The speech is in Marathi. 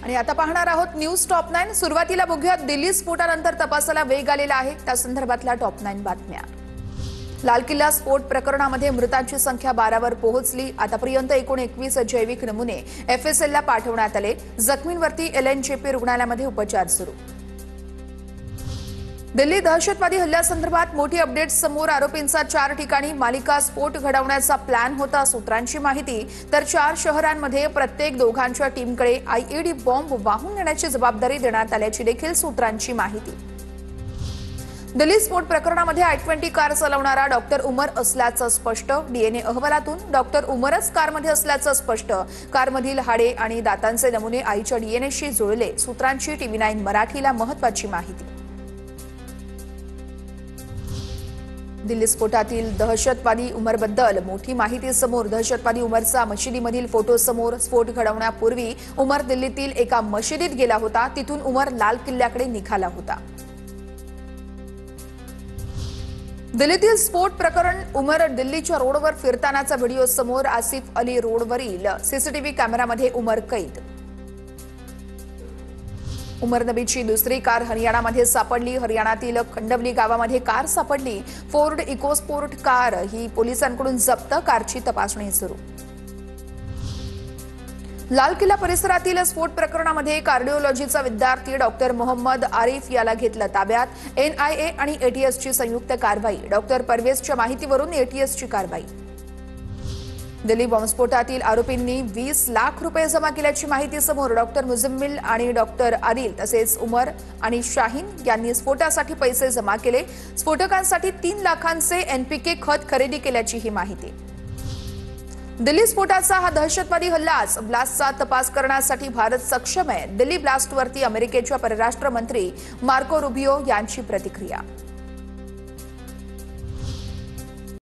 आणि आता पाहणार आहोत न्यूज टॉप 9। सुरुवातीला बघूया दिल्ली स्फोटानंतर तपासाला वेग आलेला आहे त्या संदर्भातल्या टॉप 9 बातम्या। लाल किल्ला स्फोट प्रकरणामध्ये मृतांची संख्या 12 वर पोहोचली। आतापर्यंत एकूण 21 जैविक नमुने एफएसएलला पाठवण्यात आले। जखमींवरती एलएनजेपी रुग्णालयामध्ये उपचार सुरू। दिल्ली दहशतवादी हल्ल्यासंदर्भात मोठी अपडेट समोर। आरोपींचा 4 ठिकाणी मालिका स्फोट घडवण्याचा प्लॅन होता। सूत्रांची माहिती तर 4 शहरांमध्ये प्रत्येक दोघांच्या टीमकडे आयईडी बॉम्ब वाहून नेण्याची जबाबदारी देण्यात आल्याची देखील सूत्रांची माहिती। दिल्ली स्फोट प्रकरणामध्ये I-20 कार चालवणारा डॉक्टर उमर असल्याचं स्पष्ट। डीएनए अहवालातून डॉक्टर उमरच कारमध्ये असल्याचं स्पष्ट। कारमधील हाडे आणि दातांचे नमुने आईच्या डीएनएशी जुळले। सूत्रांची TV9 मराठीला महत्त्वाची माहिती। दिल्ली स्फोटातील दहशतवादी उमरबद्दल मोठी माहिती समोर। दहशतवादी उमरचा मशिदीमधील फोटो समोर। स्फोट घडवण्यापूर्वी उमर दिल्लीतील एका मशिदीत गेला होता। तिथून उमर लाल किल्ल्याकडे निघाला होता। दिल्लीतील स्फोट प्रकरण। उमर दिल्लीच्या रोडवर फिरतानाचा व्हिडिओ समोर। आसिफ अली रोडवरील सीसीटीव्ही कॅमेरामध्ये उमर कैद। उमर नबीची दुसरी कार हरियाणामध्ये सापडली। हरियाणातील खंडवली गावामध्ये कार सापडली। फोर्ड इकोस्पोर्ट कार ही पोलिसांकडून जप्त। कारची तपासणी सुरू। लाल किल्ला परिसरातील स्फोट प्रकरणामध्ये कार्डिओलॉजीचा विद्यार्थी डॉक्टर मोहम्मद आरिफ याला घेतलं ताब्यात। एनआयए आणि एटीएसची संयुक्त कारवाई। डॉक्टर परवेजच्या माहितीवरून एटीएसची कारवाई। दिल्ली बॉम्बस्फोटातील आरोपींनी 20 लाख रुपये जमा केल्याची माहिती समोर। डॉक्टर मुजम्मिल आणि डॉक्टर आदिल तसेच उमर आणि शाहीन यांनी स्फोटासाठी पैसे जमा केले। स्फोटकांसाठी 3 लाखांचे एनपीके खत खरेदी केल्याची ही माहिती। दिल्ली स्फोटाचा हा दहशतवादी हल्लाच। ब्लास्टचा तपास करण्यासाठी भारत सक्षम आहे। दिल्ली ब्लास्टवरती अमेरिकेच्या परराष्ट्र मंत्री मार्को रुबियो यांची प्रतिक्रिया।